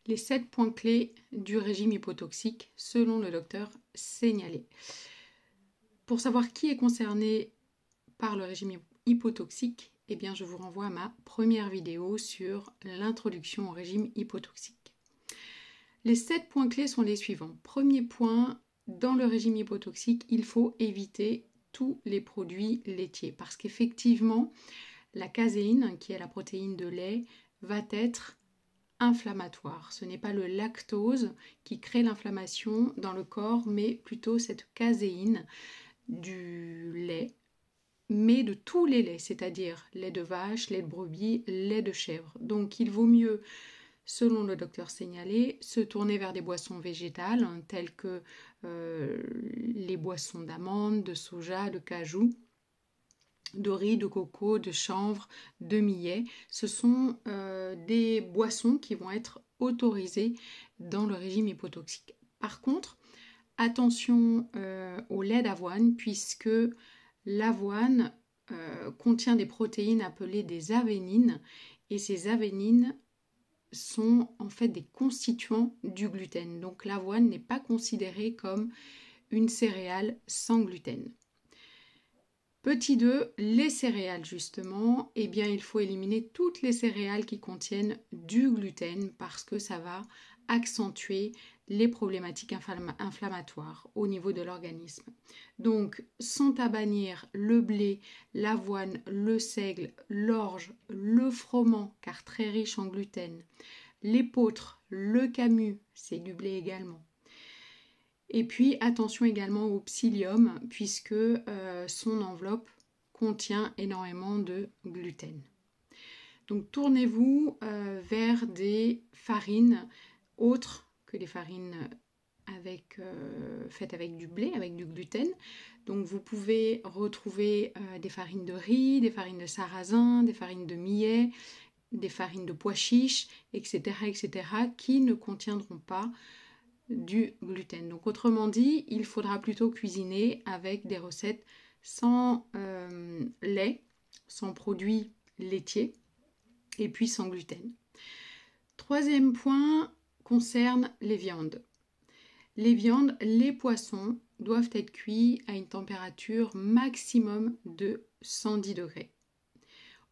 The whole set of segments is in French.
les 7 points clés du régime hypotoxique selon le docteur Seignalé. Pour savoir qui est concerné par le régime hypotoxique, eh bien, je vous renvoie à ma première vidéo sur l'introduction au régime hypotoxique. Les 7 points clés sont les suivants. Premier point, dans le régime hypotoxique, il faut éviter tous les produits laitiers parce qu'effectivement, la caséine, qui est la protéine de lait, va être inflammatoire. Ce n'est pas le lactose qui crée l'inflammation dans le corps, mais plutôt cette caséine du lait, mais de tous les laits, c'est-à-dire lait de vache, lait de brebis, lait de chèvre. Donc il vaut mieux, selon le docteur Seignalé, se tourner vers des boissons végétales, telles que les boissons d'amandes, de soja, de cajou, de riz, de coco, de chanvre, de millet. Ce sont des boissons qui vont être autorisées dans le régime hypotoxique. Par contre, attention au lait d'avoine, puisque l'avoine contient des protéines appelées des avénines, et ces avénines sont en fait des constituants du gluten. Donc l'avoine n'est pas considérée comme une céréale sans gluten. Petit 2, les céréales justement, eh bien il faut éliminer toutes les céréales qui contiennent du gluten parce que ça va accentuer les problématiques inflammatoires au niveau de l'organisme. Donc sans à bannir le blé, l'avoine, le seigle, l'orge, le froment car très riche en gluten, l'épeautre, le camus, c'est du blé également. Et puis attention également au psyllium puisque son enveloppe contient énormément de gluten. Donc tournez-vous vers des farines autres que les farines faites avec du blé, avec du gluten. Donc vous pouvez retrouver des farines de riz, des farines de sarrasin, des farines de millet, des farines de pois chiches, etc., qui ne contiendront pas du gluten. Donc autrement dit, il faudra plutôt cuisiner avec des recettes sans lait, sans produits laitiers et puis sans gluten. Troisième point concerne les viandes. Les viandes, les poissons doivent être cuits à une température maximum de 110 degrés.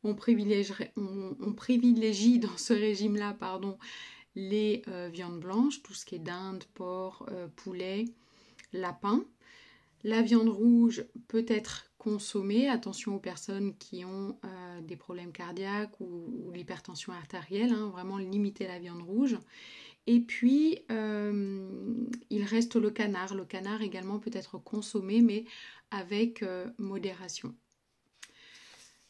On privilégie dans ce régime-là, les viandes blanches, tout ce qui est dinde, porc, poulet, lapin. La viande rouge peut être consommée, attention aux personnes qui ont des problèmes cardiaques ou l'hypertension artérielle, vraiment limiter la viande rouge. Et puis, il reste le canard. Le canard également peut être consommé, mais avec modération.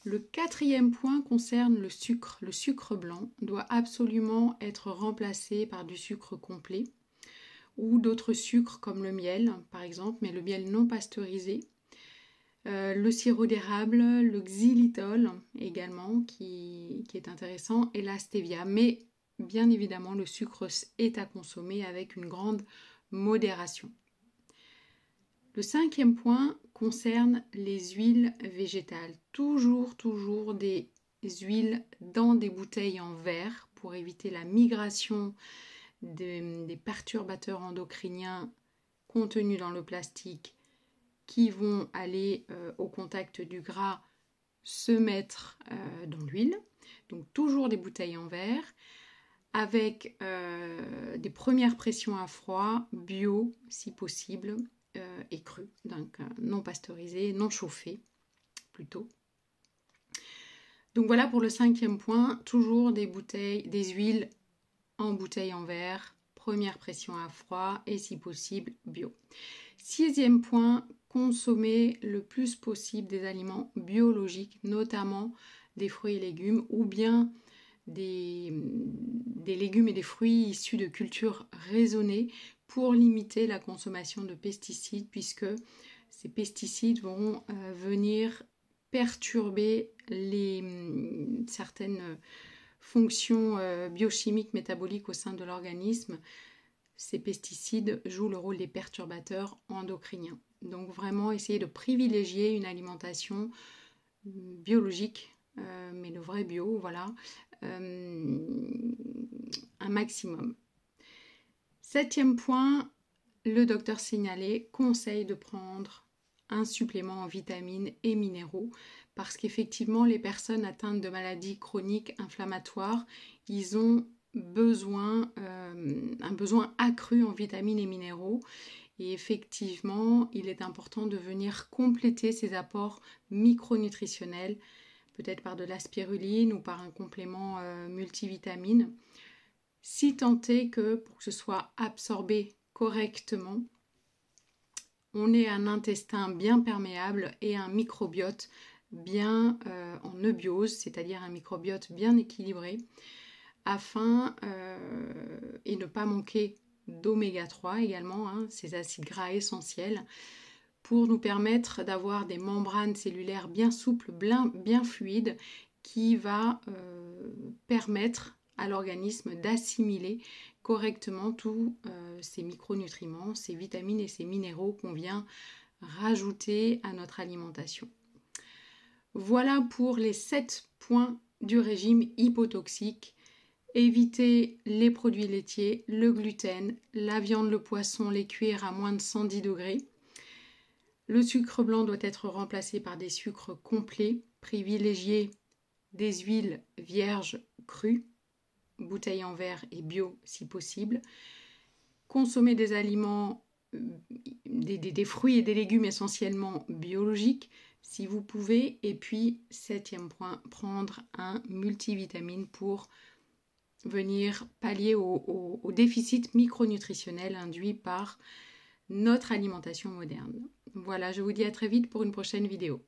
Le quatrième point concerne le sucre. Le sucre blanc doit absolument être remplacé par du sucre complet ou d'autres sucres comme le miel par exemple, mais le miel non pasteurisé. Le sirop d'érable, le xylitol également qui est intéressant et la stevia. Mais bien évidemment le sucre est à consommer avec une grande modération. Le cinquième point concerne les huiles végétales. Toujours des huiles dans des bouteilles en verre pour éviter la migration des perturbateurs endocriniens contenus dans le plastique qui vont aller au contact du gras se mettre dans l'huile. Donc toujours des bouteilles en verre avec des premières pressions à froid, bio si possible, et cru, donc non pasteurisé, non chauffé plutôt. Donc voilà pour le cinquième point, toujours des huiles en bouteille en verre, première pression à froid et si possible bio. Sixième point, consommer le plus possible des aliments biologiques, notamment des fruits et légumes ou bien des légumes et des fruits issus de cultures raisonnées pour limiter la consommation de pesticides puisque ces pesticides vont venir perturber certaines fonctions biochimiques métaboliques au sein de l'organisme. Ces pesticides jouent le rôle des perturbateurs endocriniens. Donc vraiment essayer de privilégier une alimentation biologique, mais le vrai bio, voilà, un maximum. 7e point, le docteur signalé conseille de prendre un supplément en vitamines et minéraux parce qu'effectivement, les personnes atteintes de maladies chroniques inflammatoires, ils ont un besoin accru en vitamines et minéraux. Et effectivement, il est important de venir compléter ces apports micronutritionnels, peut-être par de la spiruline ou par un complément multivitamine, si tant est que pour que ce soit absorbé correctement, on ait un intestin bien perméable et un microbiote bien en eubiose, c'est-à-dire un microbiote bien équilibré, afin et ne pas manquer d'oméga 3 également, ces acides gras essentiels, pour nous permettre d'avoir des membranes cellulaires bien souples, bien fluides, qui va permettre à l'organisme d'assimiler correctement tous ces micronutriments, ces vitamines et ces minéraux qu'on vient rajouter à notre alimentation. Voilà pour les 7 points du régime hypotoxique. Évitez les produits laitiers, le gluten, la viande, le poisson, les cuire à moins de 110 degrés. Le sucre blanc doit être remplacé par des sucres complets. Privilégiez des huiles vierges crues, bouteilles en verre et bio si possible. Consommez des aliments, des fruits et des légumes essentiellement biologiques si vous pouvez. Et puis, 7e point, prendre un multivitamine pour venir pallier au déficit micronutritionnel induit par notre alimentation moderne. Voilà, je vous dis à très vite pour une prochaine vidéo.